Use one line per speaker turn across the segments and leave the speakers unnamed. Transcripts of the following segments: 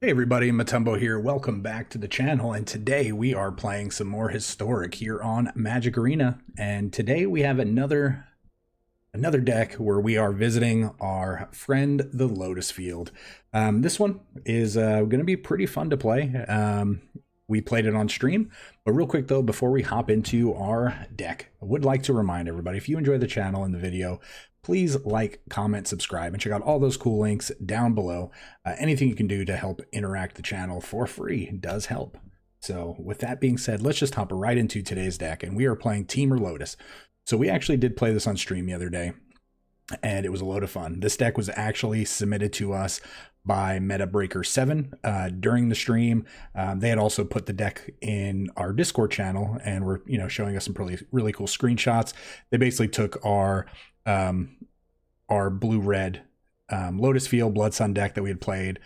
Hey everybody, Matumbo here. Welcome back to the channel, and today we are playing some more Historic here on Magic Arena. And today we have another deck where we are visiting our friend the Lotus Field. This one is going to be pretty fun to play. We played it on stream, but real quick though, before we hop into our deck, I would like to remind everybody, if you enjoy the channel and the video, please like, comment, subscribe, and check out all those cool links down below. Anything you can do to help interact the channel for free does help. So with that being said, let's just hop right into today's deck, and we are playing Temur Lotus. So we actually did play this on stream the other day, and it was a load of fun. This deck was actually submitted to us by MetaBreaker7 during the stream. They had also put the deck in our Discord channel and were showing us some really cool screenshots. They basically took our blue-red Lotus Field Blood Sun deck that we had played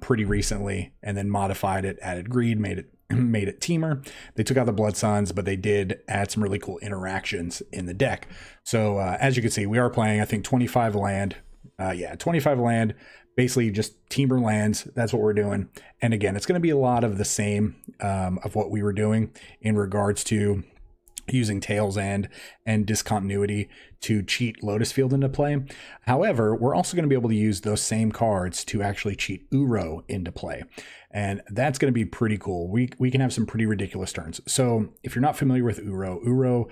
pretty recently, and then modified it, added greed, made it Temur. They took out the Blood Suns, but they did add some really cool interactions in the deck. So as you can see, we are playing, I think, 25 land. 25 land, basically just Temur lands. That's what we're doing. And again, it's going to be a lot of the same of what we were doing in regards to using Tails and Discontinuity to cheat Lotus Field into play. However, we're also going to be able to use those same cards to actually cheat Uro into play. And that's going to be pretty cool. We can have some pretty ridiculous turns. So if you're not familiar with Uro,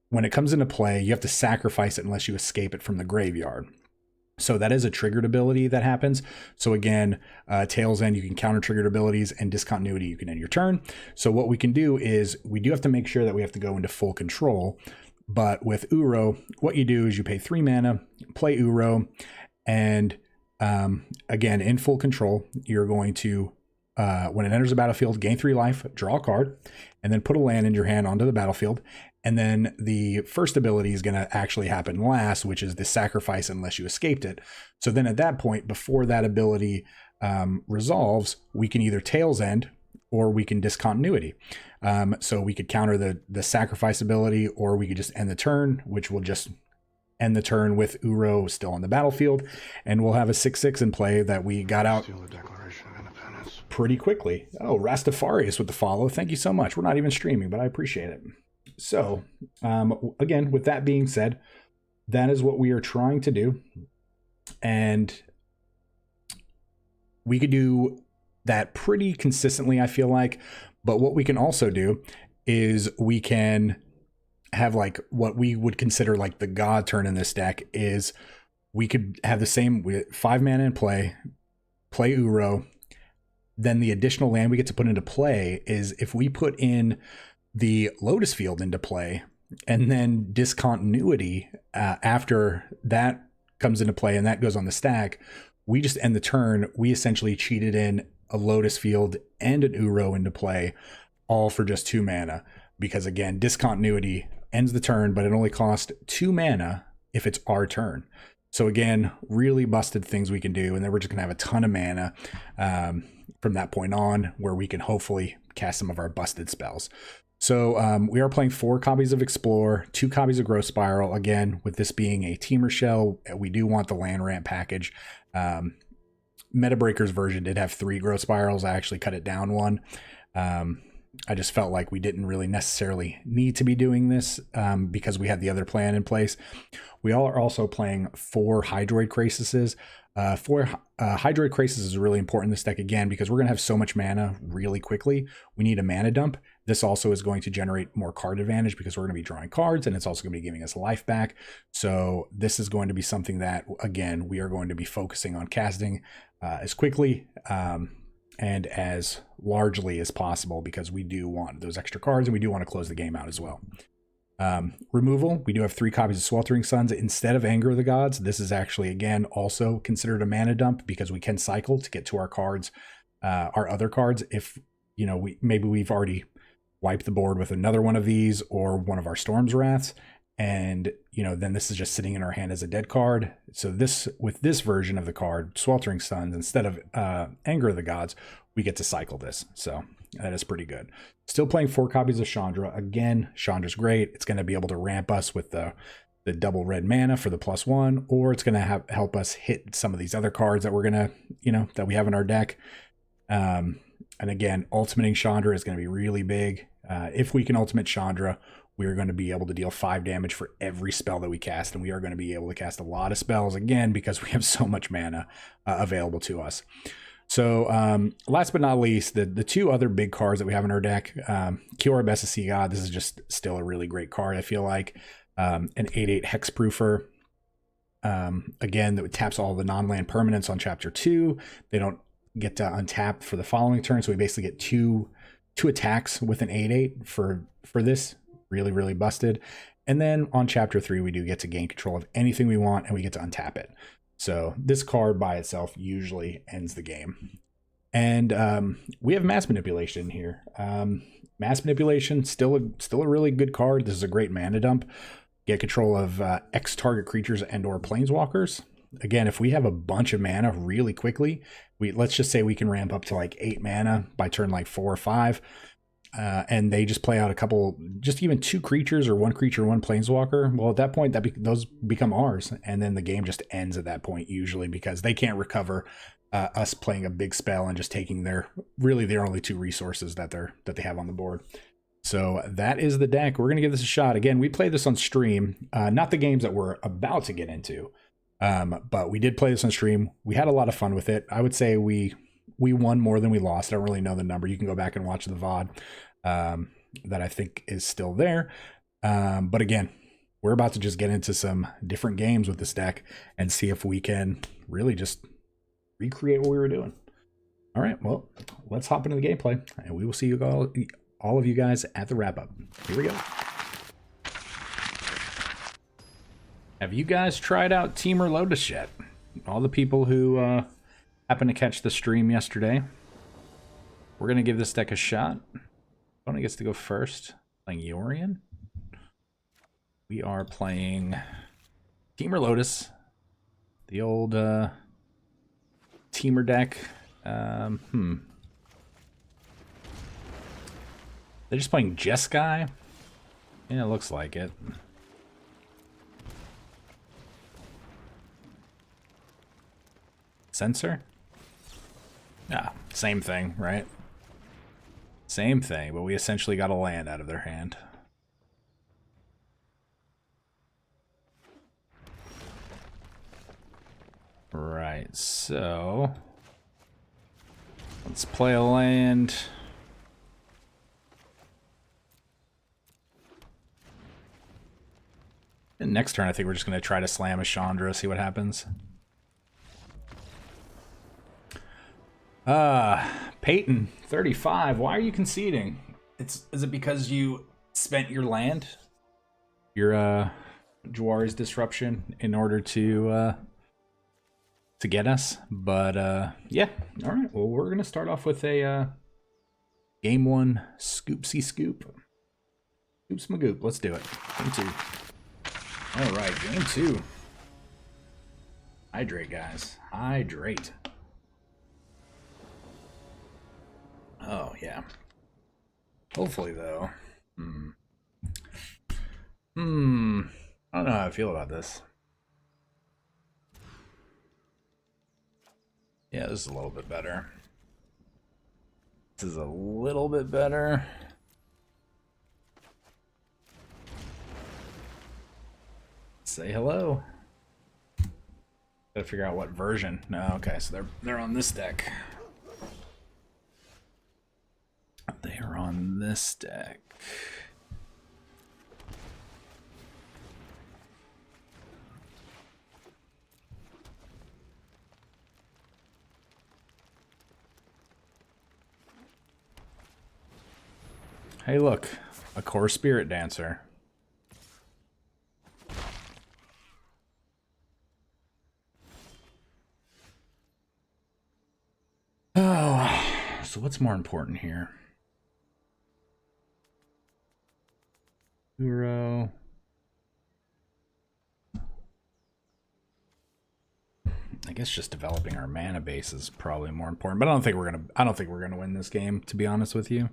when it comes into play, you have to sacrifice it unless you escape it from the graveyard. So that is a triggered ability that happens. So again, Tails End, you can counter triggered abilities, and Discontinuity, you can end your turn. So what we can do is we do have to make sure that we have to go into full control. But with Uro, what you do is you pay 3 mana, play Uro, and again, in full control, you're going to, when it enters the battlefield, gain 3 life, draw a card, and then put a land in your hand onto the battlefield. And then the first ability is going to actually happen last, which is the sacrifice unless you escaped it. So then at that point, before that ability resolves, we can either Tails End or we can Discontinuity. So we could counter the sacrifice ability, or we could just end the turn, which will just end the turn with Uro still on the battlefield. And we'll have a 6/6 in play that we got out pretty quickly. Oh, Rastafarius with the follow. Thank you so much. We're not even streaming, but I appreciate it. So, again, with that being said, that is what we are trying to do. And we could do that pretty consistently, I feel like. But what we can also do is we can have like what we would consider like the god turn in this deck is we could have the same with 5 mana in play Uro. Then the additional land we get to put into play is if we put in the Lotus Field into play, and then Discontinuity after that comes into play and that goes on the stack, we just end the turn. We essentially cheated in a Lotus Field and an Uro into play, all for just 2 mana. Because again, Discontinuity ends the turn, but it only costs 2 mana if it's our turn. So again, really busted things we can do, and then we're just gonna have a ton of mana from that point on, where we can hopefully cast some of our busted spells. So we are playing 4 copies of Explore, 2 copies of Growth Spiral. Again, with this being a Temur shell, we do want the land ramp package. MetaBreaker's version did have 3 Growth Spirals. I actually cut it down 1. I just felt like we didn't really necessarily need to be doing this because we had the other plan in place. We all are also playing 4 Hydrate Crasises. 4 Hydrate Crasis is really important in this deck, again, because we're going to have so much mana really quickly. We need a mana dump. This also is going to generate more card advantage because we're going to be drawing cards, and it's also going to be giving us life back. So this is going to be something that, again, we are going to be focusing on casting as quickly and as largely as possible, because we do want those extra cards and we do want to close the game out as well. Removal, we do have 3 copies of Sweltering Suns instead of Anger of the Gods. This is actually, again, also considered a mana dump because we can cycle to get to our cards, our other cards. If maybe we've already wiped the board with another one of these or one of our Storm's Wraths, and then this is just sitting in our hand as a dead card. So this, with this version of the card, Sweltering Suns, instead of Anger of the Gods, we get to cycle this. So that is pretty good. Still playing 4 copies of Chandra. Again, Chandra's great. It's going to be able to ramp us with the the double red mana for the +1, or it's going to help us hit some of these other cards that we're going to, you know, that we have in our deck. And again, ultimating Chandra is going to be really big. If we can ultimate Chandra, we're going to be able to deal 5 damage for every spell that we cast, and we are going to be able to cast a lot of spells, again, because we have so much mana available to us. So last but not least, the 2 other big cards that we have in our deck, Kiora Best of Sea God. This is just still a really great card, I feel like. An 8/8 Hexproofer. Again, that taps all the non-land permanents on chapter 2. They don't get to untap for the following turn, so we basically get two attacks with an 8/8 for this. Really, really busted. And then on chapter 3, we do get to gain control of anything we want, and we get to untap it. So this card by itself usually ends the game. And we have Mass Manipulation here. Mass Manipulation, still a really good card. This is a great mana dump. Get control of X target creatures and or planeswalkers. Again, if we have a bunch of mana really quickly, let's just say we can ramp up to like 8 mana by turn like 4 or 5. And they just play out a couple, just even 2 creatures or 1 creature, 1 planeswalker. Well, at that point, those become ours. And then the game just ends at that point, usually, because they can't recover us playing a big spell and just taking their only 2 resources that they have on the board. So that is the deck. We're going to give this a shot. Again, we played this on stream, not the games that we're about to get into, but we did play this on stream. We had a lot of fun with it. I would say we won more than we lost. I don't really know the number. You can go back and watch the VOD that I think is still there. But again, we're about to just get into some different games with this deck and see if we can really just recreate what we were doing. All right, well, let's hop into the gameplay, and we will see you all of you guys at the wrap-up. Here we go. Have you guys tried out Temur Lotus yet? All the people who happened to catch the stream yesterday. We're going to give this deck a shot. Tony gets to go first. Playing Yorion. We are playing Temur Lotus. The old Temur deck. They're just playing Jeskai? Yeah, it looks like it. Censor? Ah, same thing, right? Same thing, but we essentially got a land out of their hand. Right, so let's play a land. And next turn, I think we're just going to try to slam a Chandra, see what happens. Peyton, 35. Why are you conceding? Is it because you spent your land, your Jwari's Disruption, in order to get us? But yeah, all right. Well, we're gonna start off with a game 1 scoopsy scoop. Scoops Magoop. Let's do it. Game 2. All right, game 2. Hydrate, guys. Hydrate. Oh, yeah. Hopefully, though. I don't know how I feel about this. Yeah, this is a little bit better. This is a little bit better. Say hello. Gotta figure out what version. No, okay, so they're on this deck. They are on this deck. Hey, look, a core spirit dancer. Oh, so what's more important here? Uro. I guess just developing our mana base is probably more important, but I don't think we're gonna win this game, to be honest with you.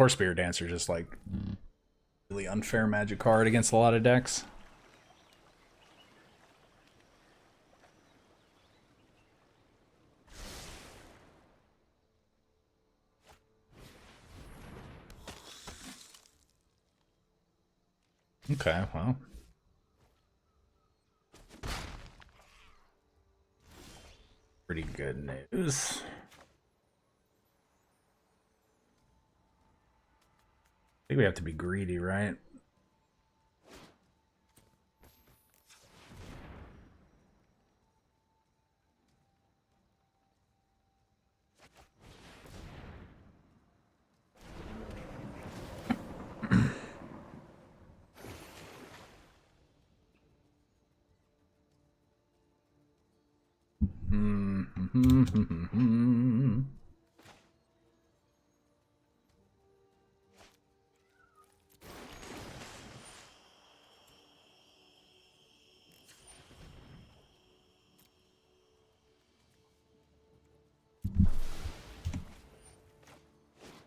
Course Spirit Dancer just like really unfair magic card against a lot of decks. Okay, well. Pretty good news. I think we have to be greedy, right?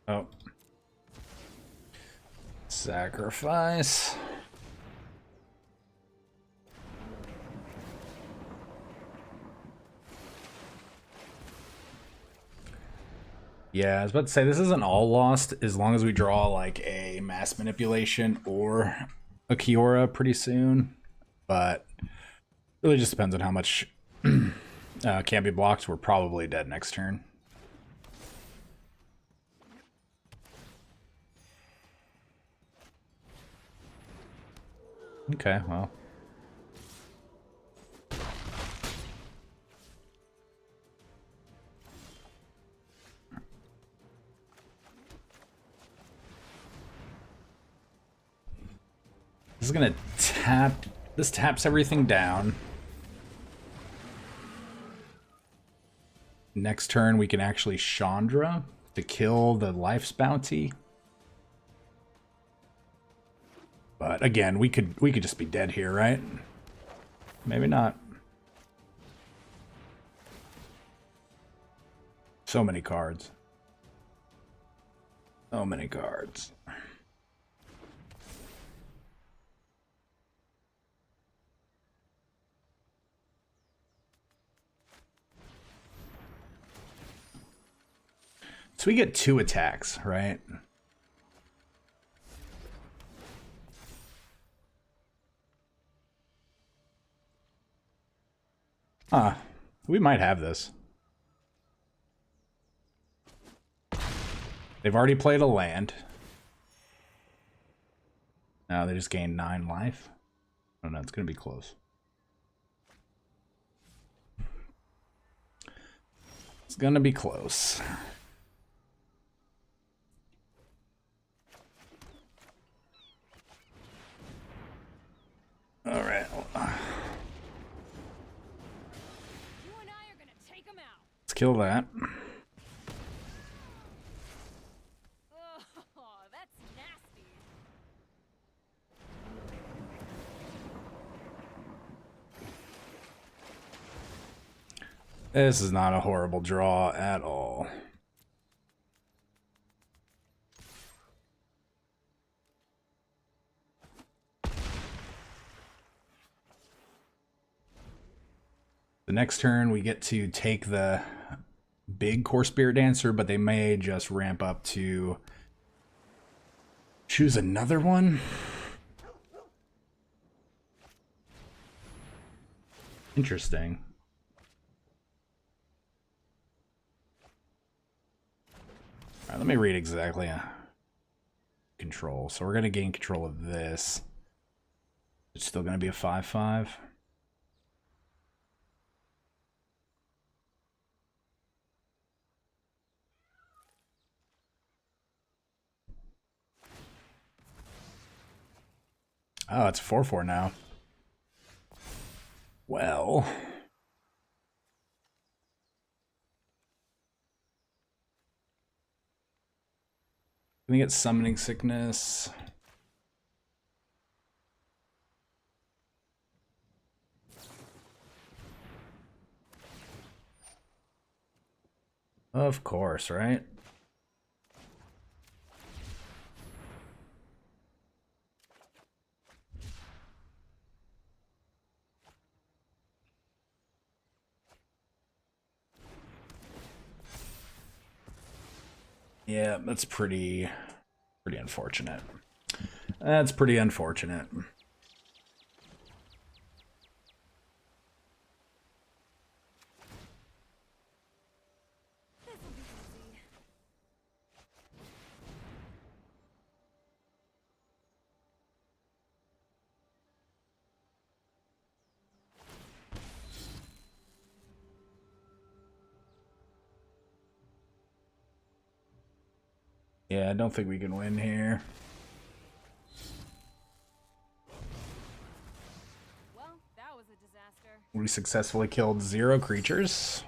Oh. Sacrifice. Yeah, I was about to say, this isn't all lost as long as we draw like a Mass Manipulation or a Kiora pretty soon. But it really just depends on how much can't be blocked. We're probably dead next turn. Okay, well. This is gonna tap. This taps everything down. Next turn, we can actually Chandra to kill the Life's Bounty. But again, we could just be dead here, right? Maybe not. So many cards. So many cards. So we get 2 attacks, right? Huh. We might have this. They've already played a land. Now they just gained 9 life. Oh no, it's gonna be close. It's gonna be close. All right. Let's kill that.
Oh, that's nasty.
This is not a horrible draw at all. The next turn, we get to take the big Core Spirit Dancer, but they may just ramp up to choose another one. Interesting. All right, let me read exactly. Control. So we're going to gain control of this. It's still going to be a 5/5. Oh, it's 4/4 now. Well. Can we get Summoning Sickness? Of course, right? Yeah, that's pretty unfortunate. That's pretty unfortunate. Yeah, I don't think we can win here.
Well, that was a disaster.
We successfully killed 0 creatures.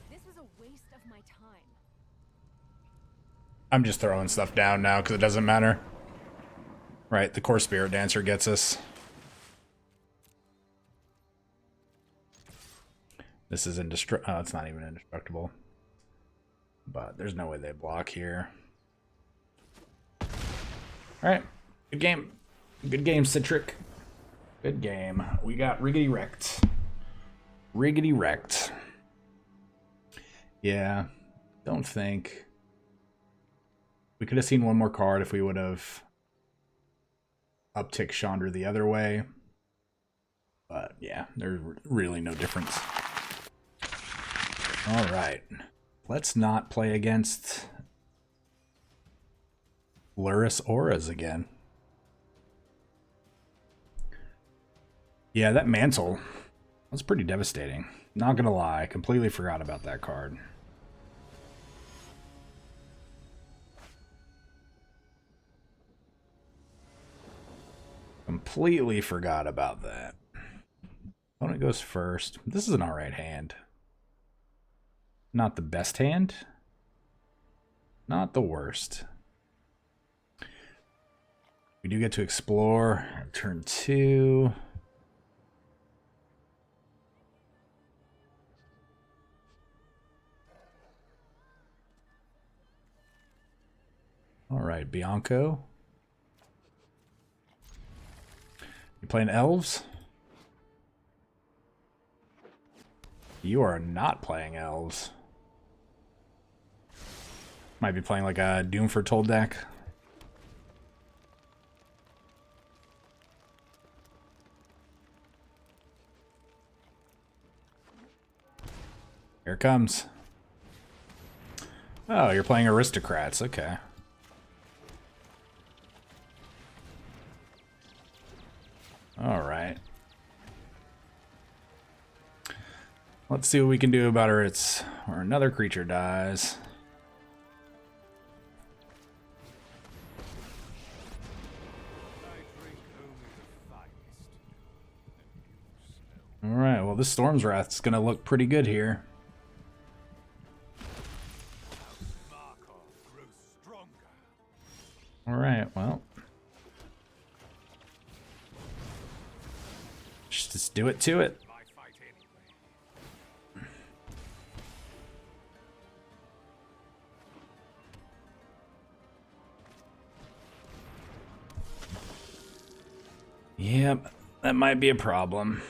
This was a waste of my time.
I'm just throwing stuff down now because it doesn't matter. Right, the core spirit dancer gets us. This is indestructible. Oh, it's not even indestructible. But there's no way they block here. Alright, good game. Good game, Citric. Good game. We got riggedy wrecked. Riggedy wrecked. Yeah, don't think. We could have seen one more card if we would have uptick Chandra the other way. But yeah, there's really no difference. Alright. Let's not play against Luris Auras again. Yeah, that mantle was pretty devastating. Not gonna lie, completely forgot about that card. Completely forgot about that. Opponent goes first. This is an alright hand. Not the best hand. Not the worst. We do get to explore. Turn 2. Alright, Bianco. You playing elves? You are not playing elves. Might be playing like a Doom Foretold deck. Here it comes. Oh, you're playing Aristocrats. Okay. All right. Let's see what we can do about her. It's or another creature dies. All right. Well, this Storm's Wrath's gonna look pretty good here. All right. Well, just do it to it. Yep, that might be a problem.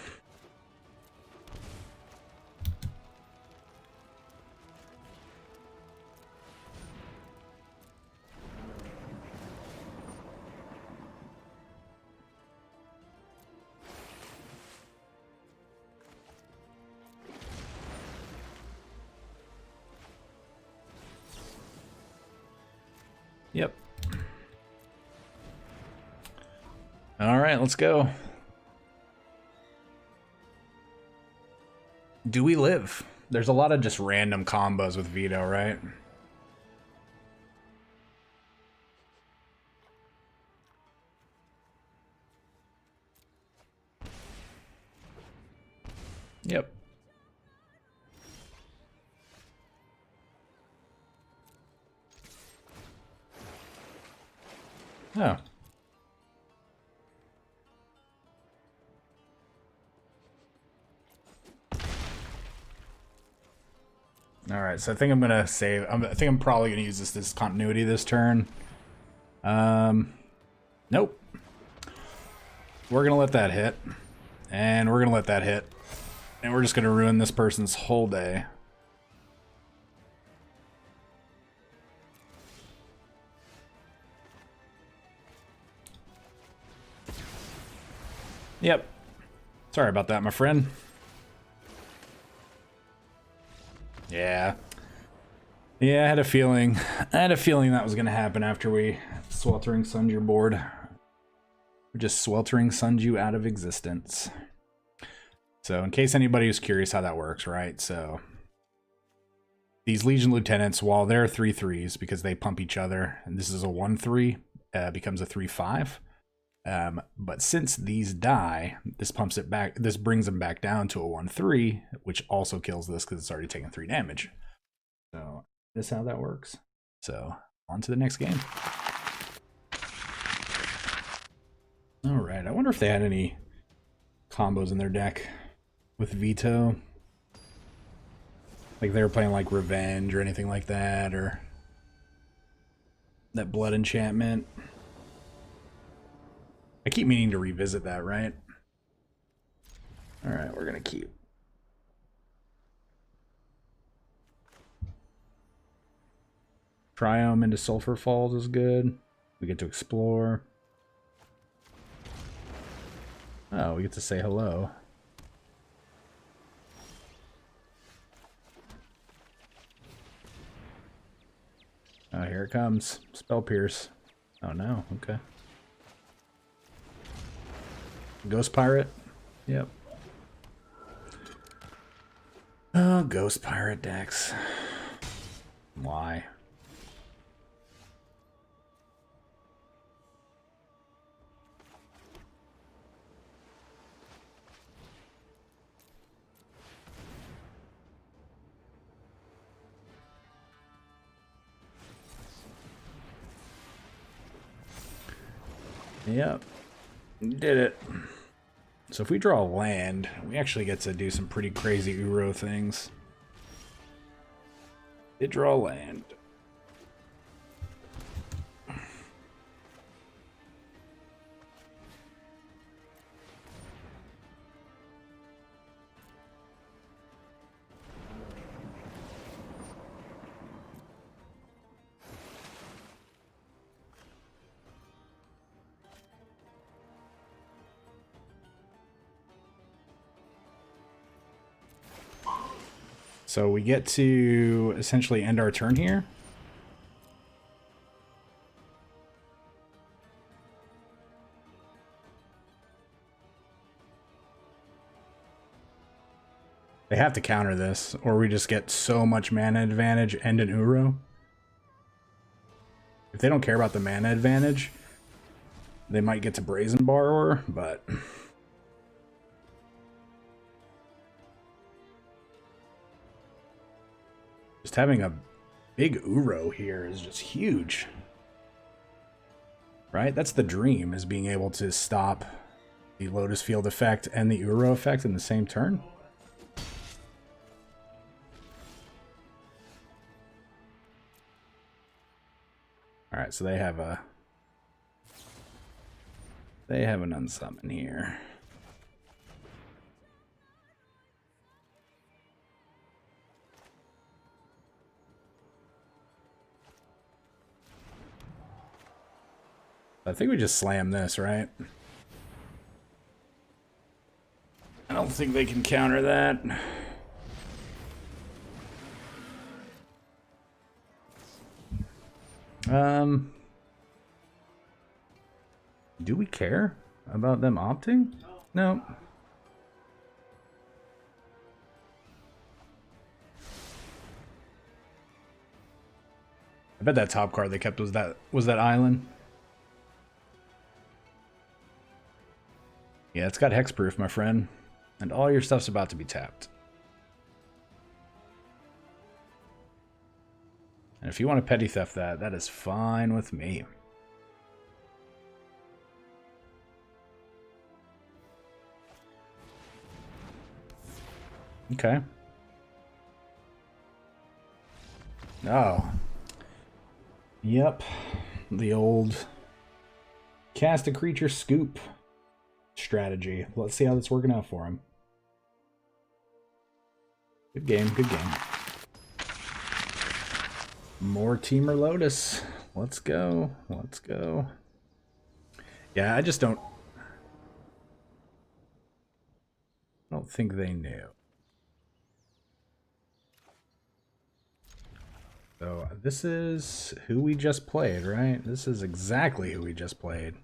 Yep. All right, let's go. Do we live? There's a lot of just random combos with Veto, right? Yep. Oh. All right, so I think I'm gonna save. I think I'm probably gonna use this Discontinuity this turn. Nope. We're gonna let that hit, and we're gonna let that hit. And we're just going to ruin this person's whole day. Yep. Sorry about that, my friend. Yeah. Yeah, I had a feeling. that was going to happen after we sweltering sunned your board. We just sweltering sunned you out of existence. So in case anybody was curious how that works, right? So these Legion Lieutenants, while they're 3/3s because they pump each other, and this is a 1/3, becomes a 3/5. But since these die, this pumps it back. This brings them back down to a 1/3, which also kills this because it's already taken 3 damage. So this is how that works. So on to the next game. All right. I wonder if they had any combos in their deck with Veto. Like they were playing like Revenge or anything like that, or that Blood Enchantment. I keep meaning to revisit that, right? Alright, we're gonna keep. Triome into Sulphur Falls is good. We get to explore. Oh, we get to say hello. Oh, here it comes. Spell Pierce. Oh no, okay. Ghost Pirate? Yep. Oh, Ghost Pirate decks. Why? Yep. Did it. So if we draw land, we actually get to do some pretty crazy Uro things. Did draw land. So we get to essentially end our turn here. They have to counter this, or we just get so much mana advantage and an Uro. If they don't care about the mana advantage, they might get to Brazen Borrower, but... just having a big Uro here is just huge. Right? That's the dream, is being able to stop the Lotus Field effect and the Uro effect in the same turn. Alright, so they have an unsummon here. I think we just slam this, right? I don't think they can counter that. Do we care about them opting? No. I bet that top card they kept was that island. Yeah, it's got hexproof, my friend. And all your stuff's about to be tapped. And if you want to petty theft that, that is fine with me. Okay. Oh. Yep. The old cast a creature scoop strategy. Let's see how that's working out for him. Good game, good game. More Temur Lotus. Let's go. Let's go. Yeah, I just don't think they knew. So this is who we just played, right? This is exactly who we just played.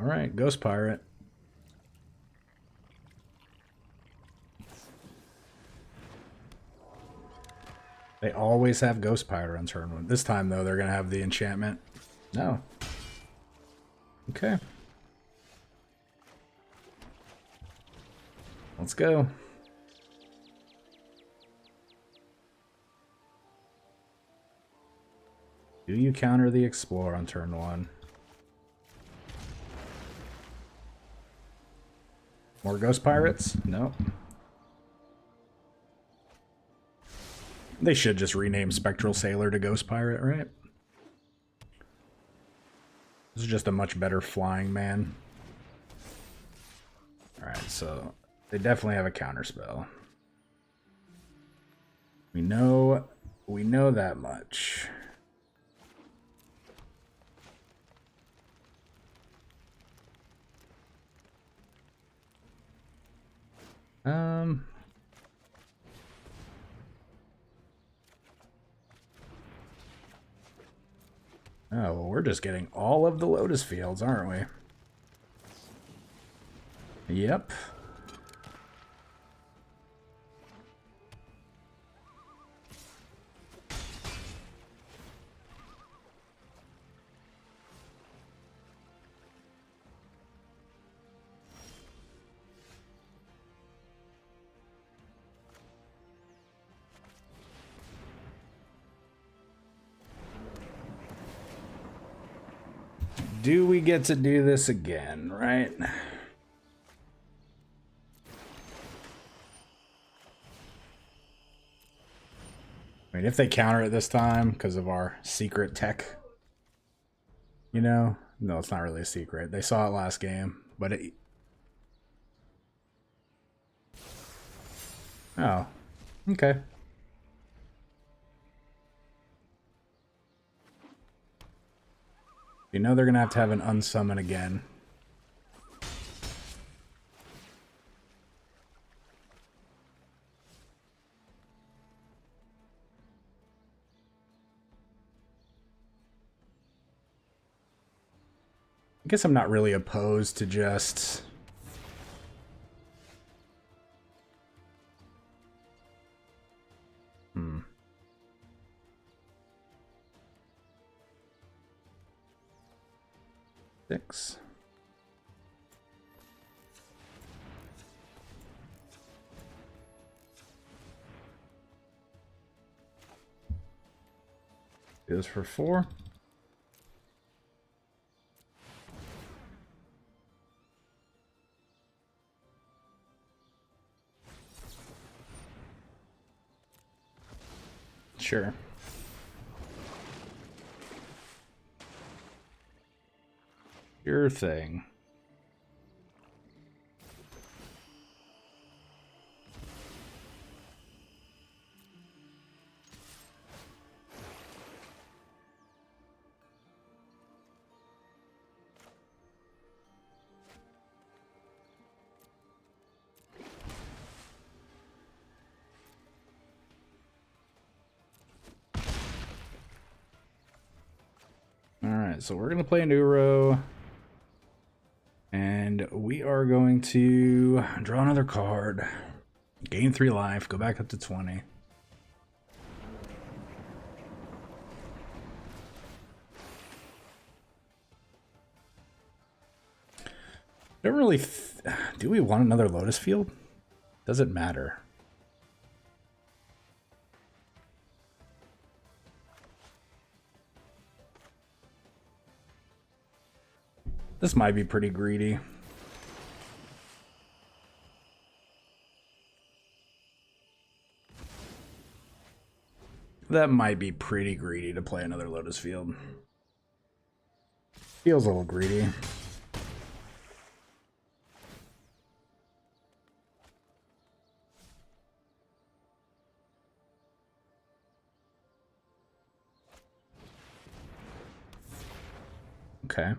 All right, Ghost Pirate. They always have Ghost Pirate on turn 1. This time, though, they're going to have the enchantment. No. Okay. Let's go. Do you counter the Explore on turn 1? More Ghost Pirates? Nope. They should just rename Spectral Sailor to Ghost Pirate, right? This is just a much better flying man. Alright, so they definitely have a counterspell. We know that much. Oh, well, we're just getting all of the Lotus Fields, aren't we? Yep. Do we get to do this again, right? I mean, if they counter it this time because of our secret tech, you know? No, it's not really a secret. They saw it last game, but it... Oh, okay. You know they're going to have an unsummon again. I guess I'm not really opposed to just... Six. Goes for 4. Sure. Your thing. Alright, so we're going to play a new row. And we are going to draw another card. Gain 3 life, go back up to 20. Don't really... Do we want another Lotus Field? Doesn't matter. This might be pretty greedy. That might be pretty greedy to play another Lotus Field. Feels a little greedy. Okay.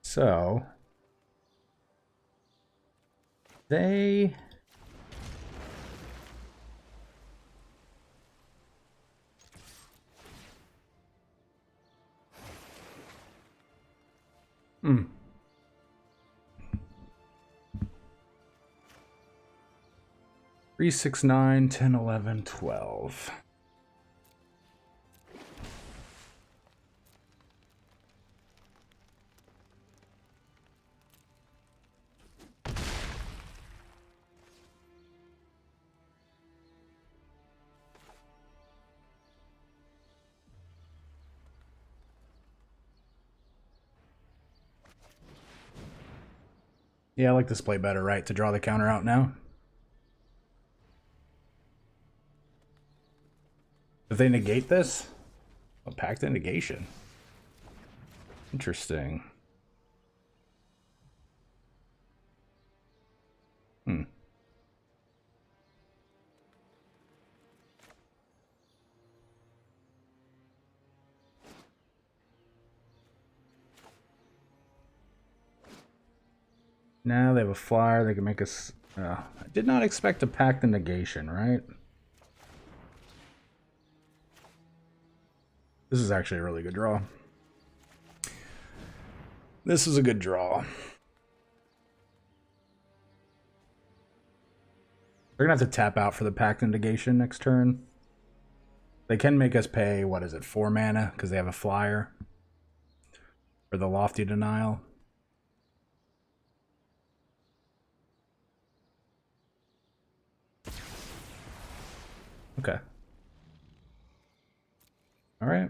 So they Hmm. 3, 6, 9, 10, 11, 12. Yeah, I like this play better, right? To draw the counter out now. If they negate this, a pact of negation. Interesting. Hmm. Now they have a flyer. They can make us... I did not expect a pact of negation, right? This is actually a really good draw. This is a good draw. We're going to have to tap out for the pact of negation next turn. They can make us pay, what is it, 4 mana? Because they have a flyer. For the Lofty Denial. Okay. All right.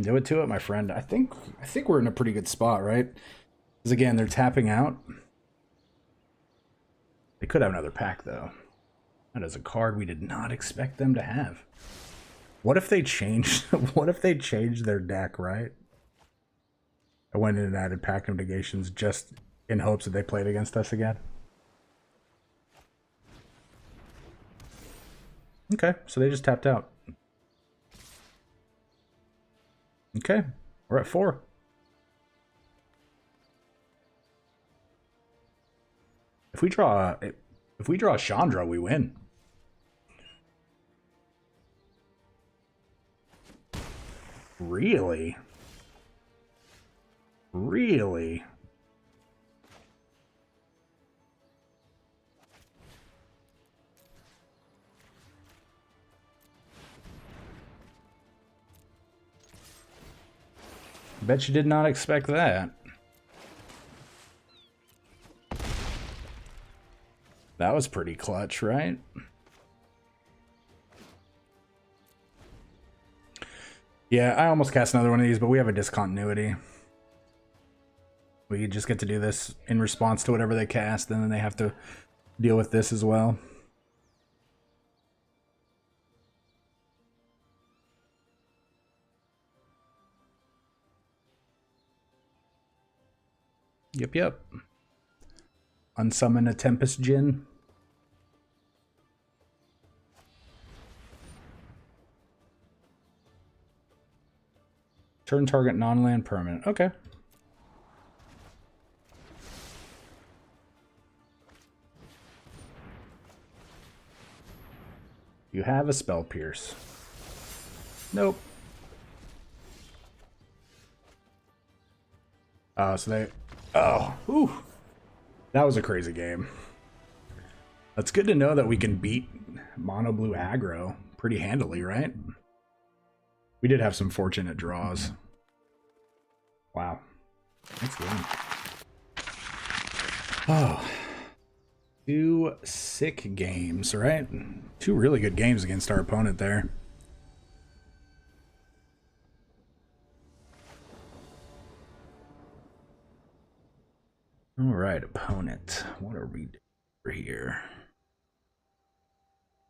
Do it to it, my friend. I think we're in a pretty good spot, right? Because again, they're tapping out. They could have another pack though. That is a card we did not expect them to have. What if they changed? What if they changed their deck, right? I went in and added pack of negations just in hopes that they played against us again. Okay, so they just tapped out. Okay, we're at 4. If we draw Chandra, we win. Really? Really? Bet you did not expect that. That was pretty clutch, right? Yeah, I almost cast another one of these, but we have a discontinuity. We just get to do this in response to whatever they cast, and then they have to deal with this as well. Yep. Unsummon a Tempest Djinn. Turn target non-land permanent. Okay. You have a Spell Pierce. Nope. Oh, so they... Oh, whew. That was a crazy game. That's good to know that we can beat mono blue aggro pretty handily, right? We did have some fortunate draws. Wow. That's good. Oh. 2 sick games, right? 2 really good games against our opponent there. All right, opponent. What are we doing here?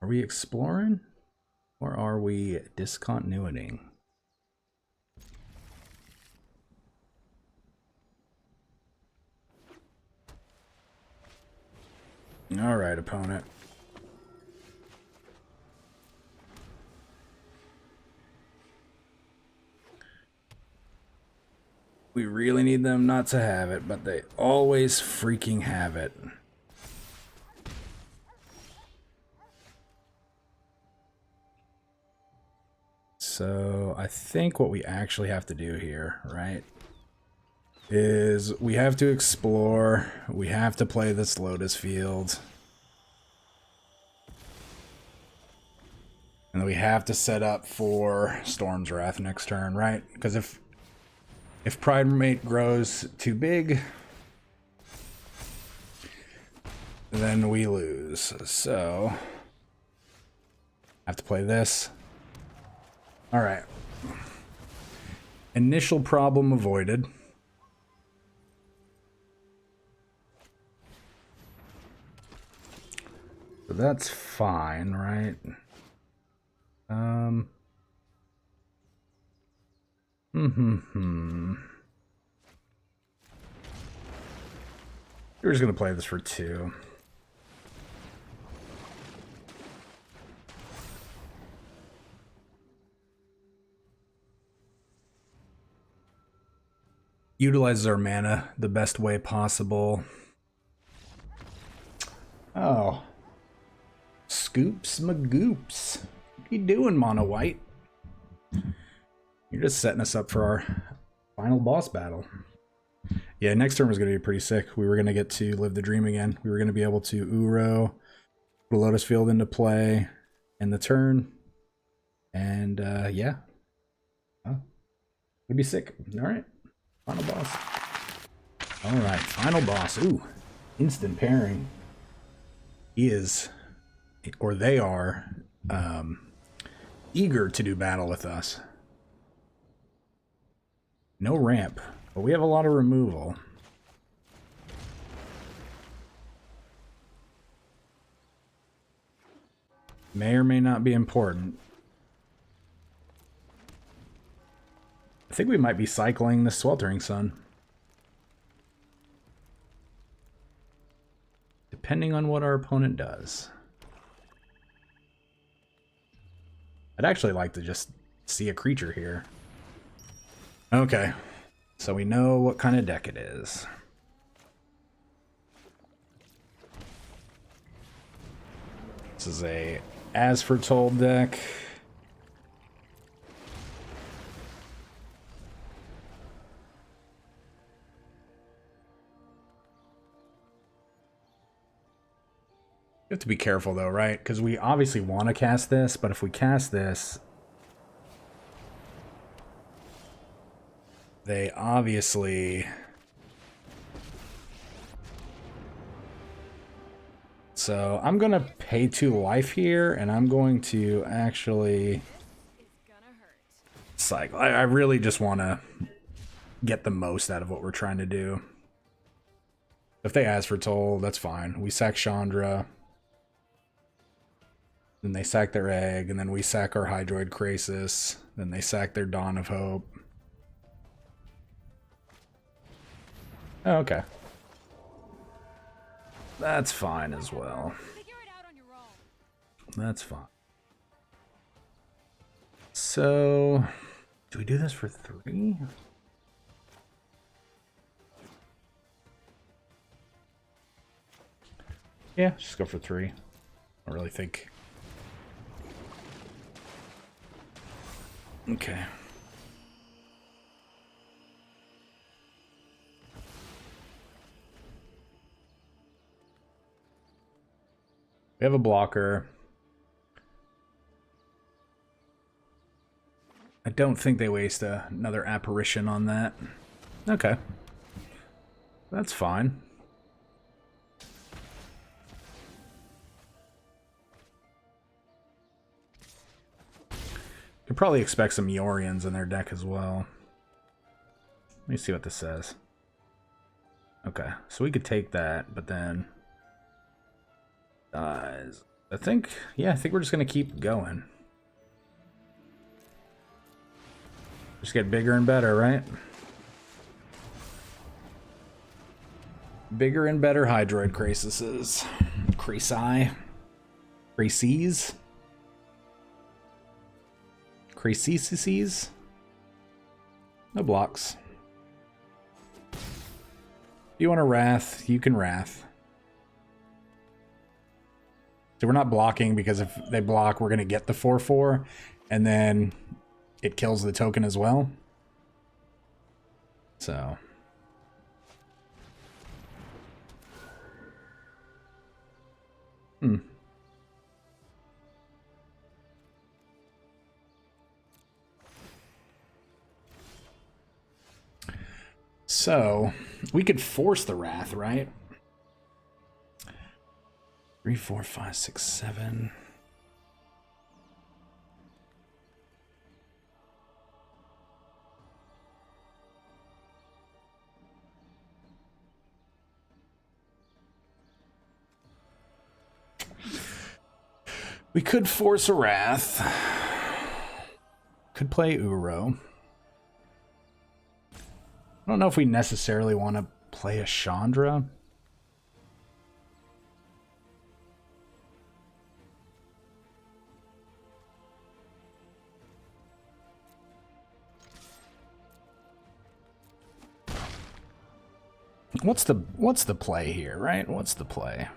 Are we exploring? Or are we discontinuiting? All right, opponent. We really need them not to have it, but they always freaking have it. So I think what we actually have to do here, right, is we have to explore, we have to play this Lotus Field, and then we have to set up for Storm's Wrath next turn, right? Because if Primate grows too big, then we lose. So I have to play this. All right. Initial problem avoided. So that's fine, right? We're just gonna play this for 2. Utilizes our mana the best way possible. Oh. Scoops magoops. What are you doing, Mono White? You're just setting us up for our final boss battle. Yeah, next turn was going to be pretty sick. We were going to get to live the dream again. We were going to be able to Uro, put a Lotus Field into play in the turn. And, yeah. Oh, it'd be sick. All right. Final boss. All right, final boss. Ooh, instant pairing. He is, or they are, eager to do battle with us. No ramp, but we have a lot of removal. May or may not be important. I think we might be cycling the Sweltering Sun. Depending on what our opponent does. I'd actually like to just see a creature here. Okay, so we know what kind of deck it is. This is a As Foretold deck. You have to be careful though, right? Because we obviously want to cast this, but if we cast this, they obviously... So I'm going to pay 2 life here, and I'm going to actually cycle. I really just want to get the most out of what we're trying to do. If they As Foretold, that's fine. We sack Chandra. Then they sack their egg, and then we sack our Hydroid Krasis. Then they sack their Dawn of Hope. Oh, okay. That's fine as well. That's fine. So, do we do this for 3? Yeah, just go for 3. I don't really think. Okay. We have a blocker. I don't think they waste another apparition on that. Okay. That's fine. Could probably expect some Yorians in their deck as well. Let me see what this says. Okay, so we could take that, but then... I think we're just going to keep going. Just get bigger and better, right? Bigger and better Hydroid Krasises. Krases? Krasises? No blocks. you want to Wrath, you can Wrath. So we're not blocking, because if they block, we're going to get the 4/4, and then it kills the token as well. So... So, we could force the Wrath, right? 3, 4, 5, 6, 7. We could force a Wrath. Could play Uro. I don't know if we necessarily want to play a Chandra. What's the play here, right? What's the play?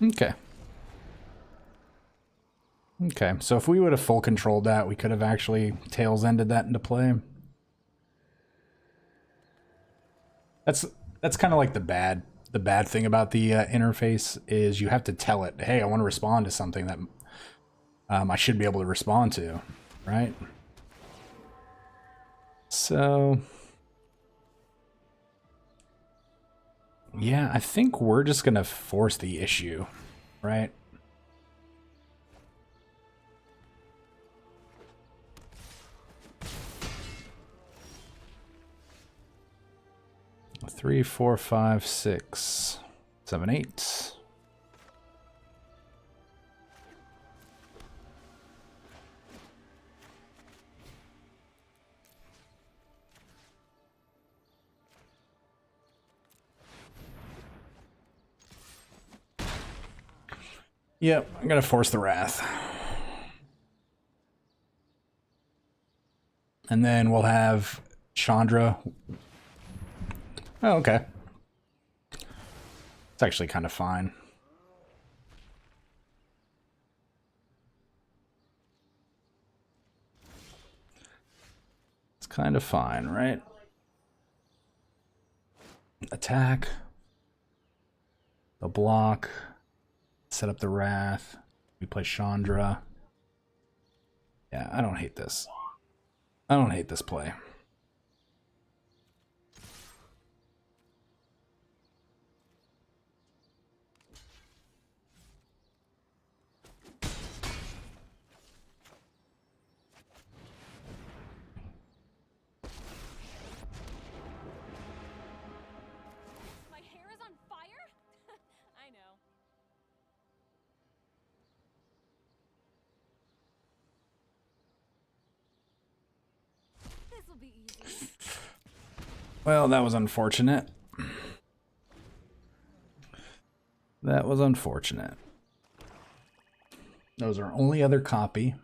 Okay. Okay, so if we would have full controlled that, we could have actually tails ended that into play. That's kind of like the bad thing about the interface is you have to tell it, hey, I want to respond to something that I should be able to respond to, right? So yeah, I think we're just gonna force the issue, right? Three, 4, 5, 6, 7, 8. Yep, I'm gonna force the Wrath. And then we'll have Chandra. Oh, okay. It's actually kind of fine. It's kind of fine, right? Attack. The block. Set up the Wrath. We play Chandra. Yeah, I don't hate this. I don't hate this play.
My hair is on fire? I know. This will be easy.
Well, that was unfortunate. That was unfortunate. That was our only other copy.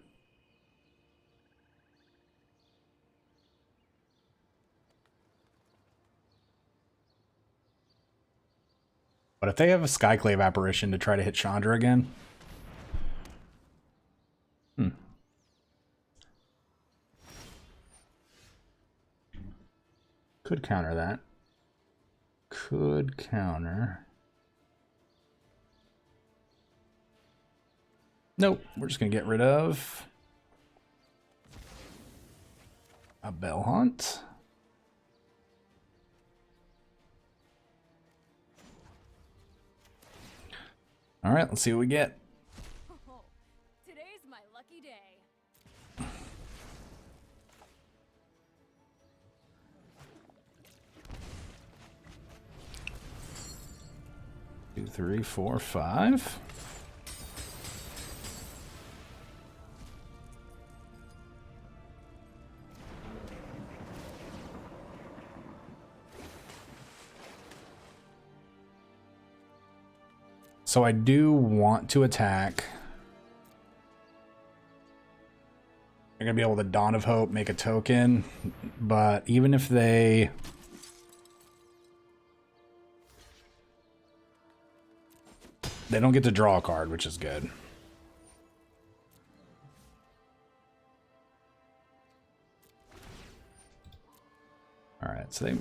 But if they have a Skyclave apparition to try to hit Chandra again... Could counter that. Could counter. Nope, we're just gonna get rid of a Bell Hunt. All right, let's see what we get.
Oh, today's my lucky day.
2, 3, 4, 5. So I do want to attack. They're going to be able to Dawn of Hope, make a token. But even if they... They don't get to draw a card, which is good. Alright, so they...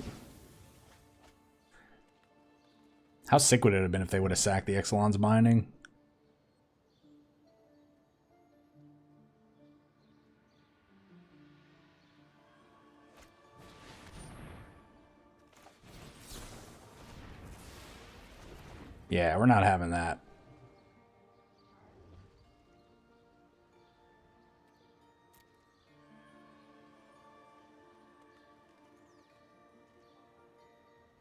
How sick would it have been if they would have sacked the Ixalan's Binding? Yeah, we're not having that.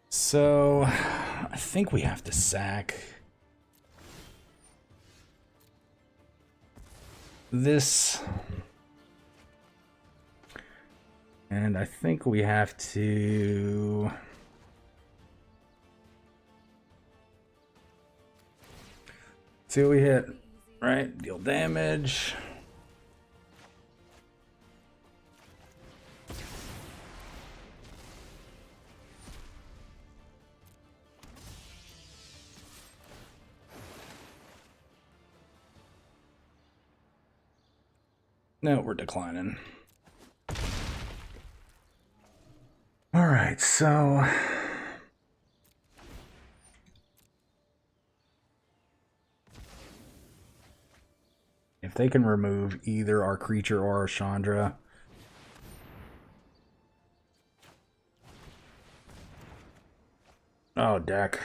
So, I think we have to sack this. And I think we have to... See what we hit, right? Deal damage. No, we're declining. All right, so... If they can remove either our creature or our Chandra... Oh, deck.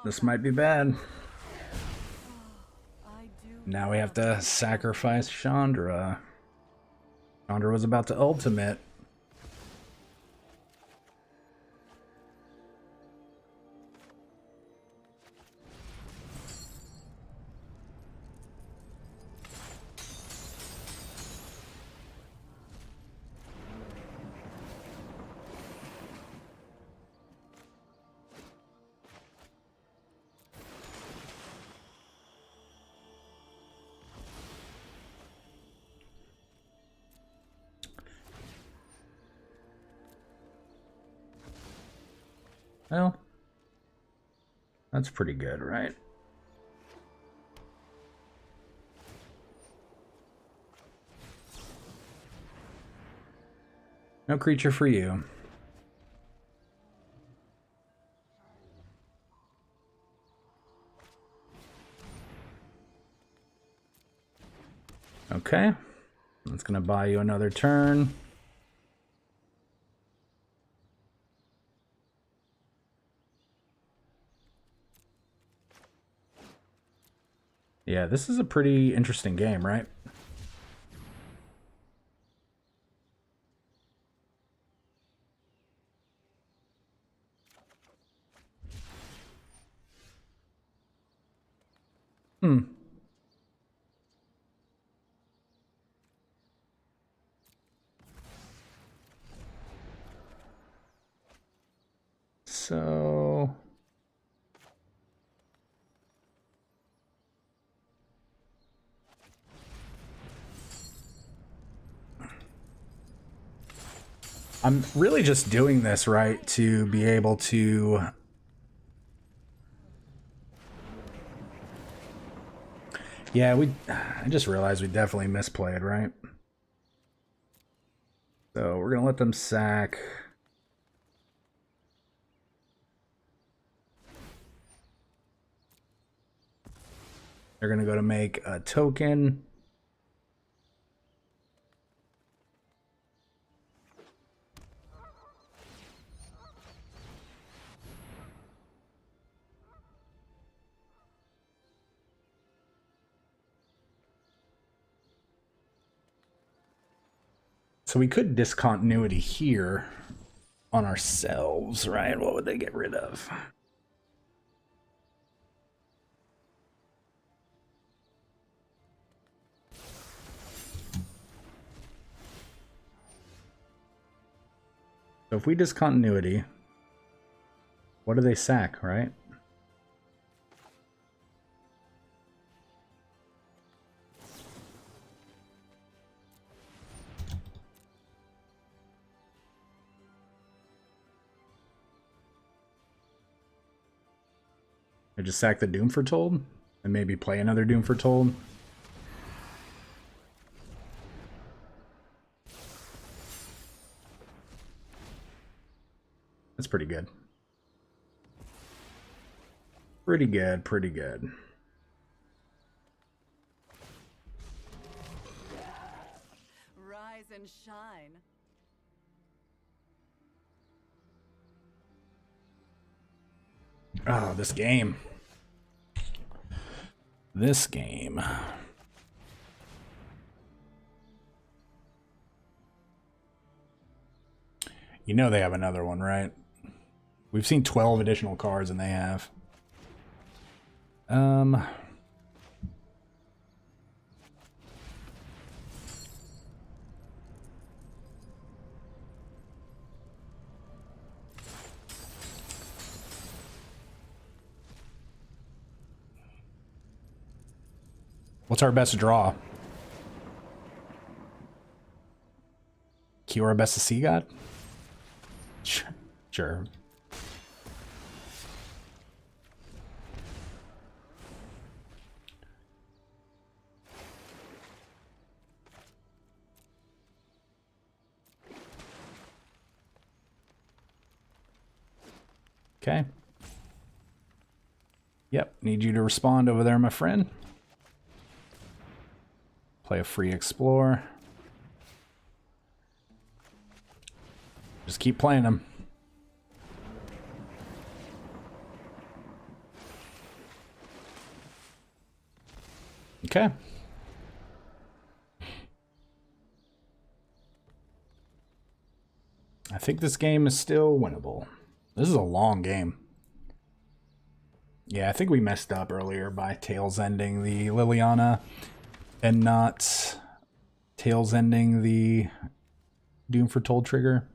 This might be bad. Now we have to sacrifice Chandra. Chandra was about to ultimate. Well, that's pretty good, right? No creature for you. Okay. That's gonna buy you another turn. Yeah, this is a pretty interesting game, right? So... I'm really just doing this, right, to be able to... Yeah, I just realized we definitely misplayed, right? So we're gonna let them sack. They're gonna go to make a token. So we could discontinuity here on ourselves, right? What would they get rid of? So if we discontinuity, what do they sack, right? I just sack the Doom Foretold and maybe play another Doom Foretold. That's pretty good. Pretty good, pretty good.
Rise and shine.
Oh, this game. This game. You know they have another one, right? We've seen 12 additional cards and they have. What's our best draw? Kiora Best of Sea God? Sure. Okay. Yep, need you to respond over there, my friend. Play a free Explore. Just keep playing them. Okay. I think this game is still winnable. This is a long game. Yeah, I think we messed up earlier by tails ending the Liliana and not tails ending the Doom Foretold trigger.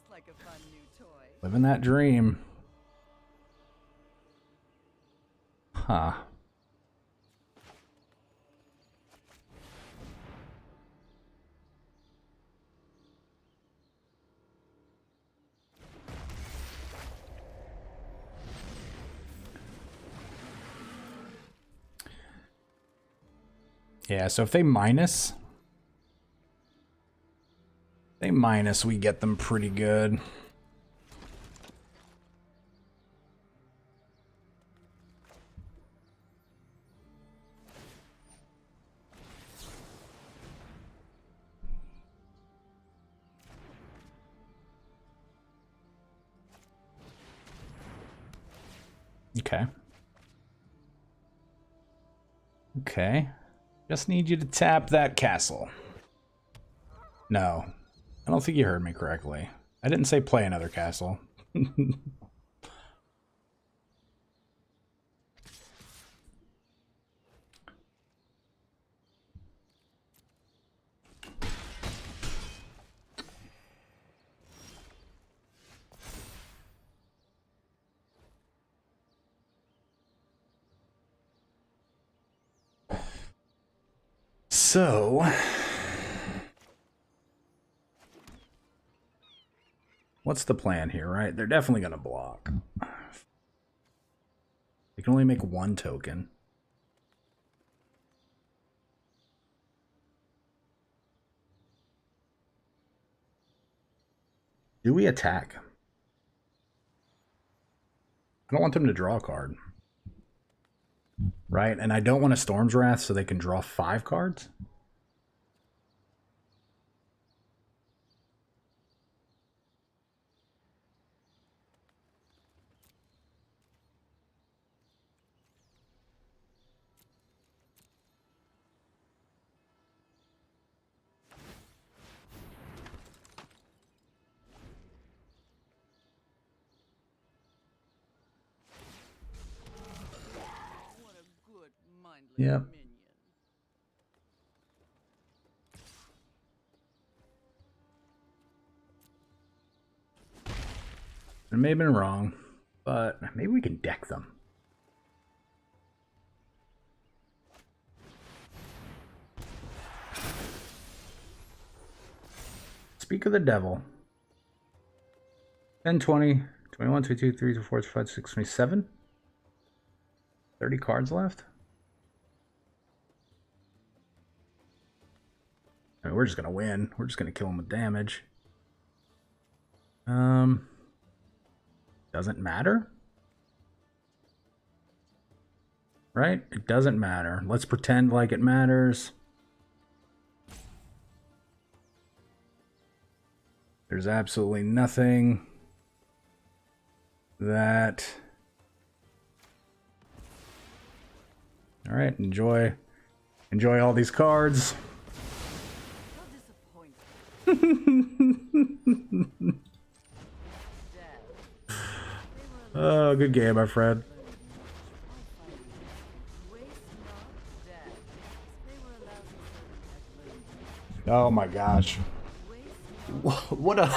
Like a fun new toy.
Living that dream. Huh. Yeah, so if they minus, we get them pretty good. Okay. Okay. Just need you to tap that castle. No. I don't think you heard me correctly. I didn't say play another castle. So, what's the plan here, right? They're definitely going to block. They can only make one token. Do we attack? I don't want them to draw a card. Right? And I don't want a Storm's Wrath so they can draw 5 cards. Yep. I may have been wrong, but maybe we can deck them. Speak of the devil. 10, 20, 21, 22, 23, 24, 25, 26, 27. 30 cards left. I mean, we're just gonna win. We're just gonna kill him with damage. Doesn't matter. Right? It doesn't matter. Let's pretend like it matters. There's absolutely nothing that... All right, enjoy all these cards. Oh, good game, my friend. Oh my gosh. What a...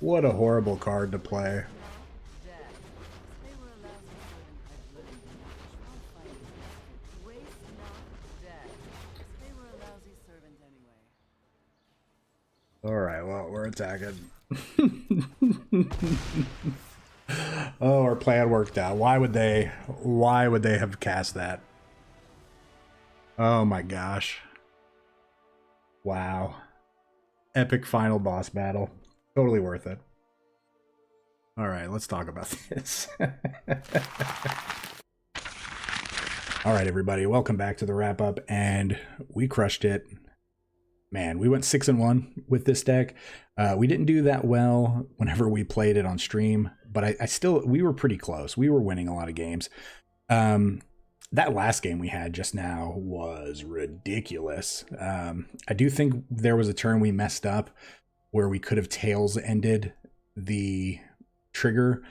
what a horrible card to play. All right, well, we're attacking. Oh, our plan worked out. Why would they have cast that? Oh my gosh. Wow. Epic final boss battle. Totally worth it. All right, let's talk about this. All right, everybody, welcome back to the wrap up, and we crushed it. Man, we went 6-1 with this deck. We didn't do that well whenever we played it on stream, but we were pretty close. We were winning a lot of games. That last game we had just now was ridiculous. I do think there was a turn we messed up where we could have tails ended the trigger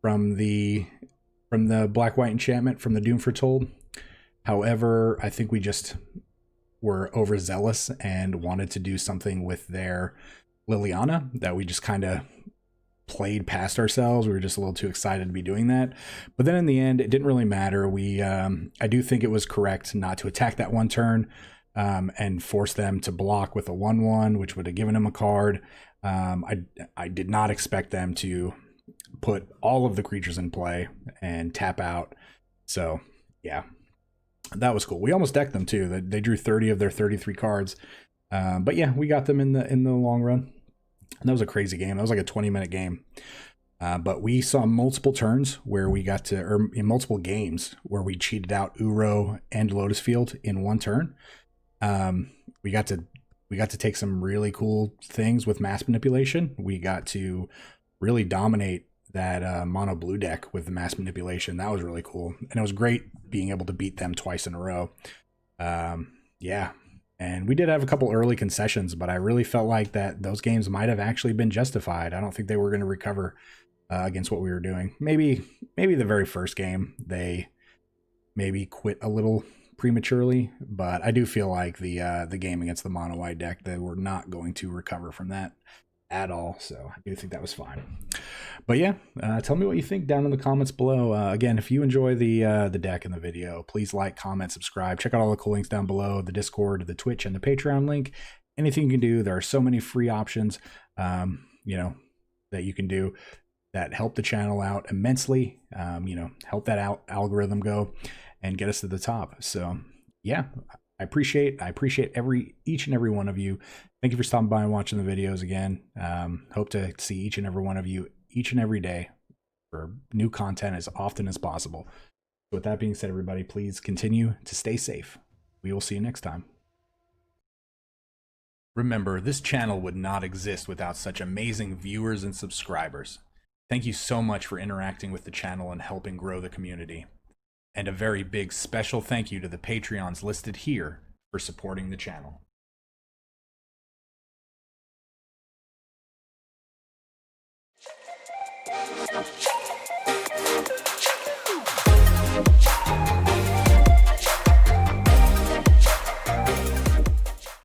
from the black-white enchantment from the Doom Foretold. However, I think we just were overzealous and wanted to do something with their Liliana that we just kind of played past ourselves. We were just a little too excited to be doing that. But then in the end, it didn't really matter. I do think it was correct not to attack that one turn and force them to block with a 1/1, which would have given them a card. I did not expect them to put all of the creatures in play and tap out. So yeah, that was cool. We almost decked them too. They drew 30 of their 33 cards. But yeah, we got them in the long run. And that was a crazy game. That was like a 20-minute game. But we saw multiple turns where we got to, or in multiple games where we cheated out Uro and Lotus Field in one turn. We got to take some really cool things with mass manipulation. We got to really dominate that mono blue deck with the mass manipulation. That was really cool. And it was great being able to beat them twice in a row. Yeah. And we did have a couple early concessions, but I really felt like that those games might have actually been justified. I don't think they were going to recover against what we were doing. Maybe the very first game, they maybe quit a little prematurely, but I do feel like the game against the mono white deck, they were not going to recover from that at all. So I do think that was fine. But yeah, tell me what you think down in the comments below. Again, if you enjoy the deck and the video, please like, comment, subscribe. Check out all the cool links down below: the Discord, the Twitch, and the Patreon link. Anything you can do. There are so many free options, that you can do that help the channel out immensely. Help that algorithm go and get us to the top. So yeah, I appreciate each and every one of you. Thank you for stopping by and watching the videos again. Hope to see each and every one of you each and every day for new content as often as possible. So with that being said, everybody, please continue to stay safe. We will see you next time. Remember, this channel would not exist without such amazing viewers and subscribers. Thank you so much for interacting with the channel and helping grow the community. And a very big special thank you to the Patreons listed here for supporting the channel.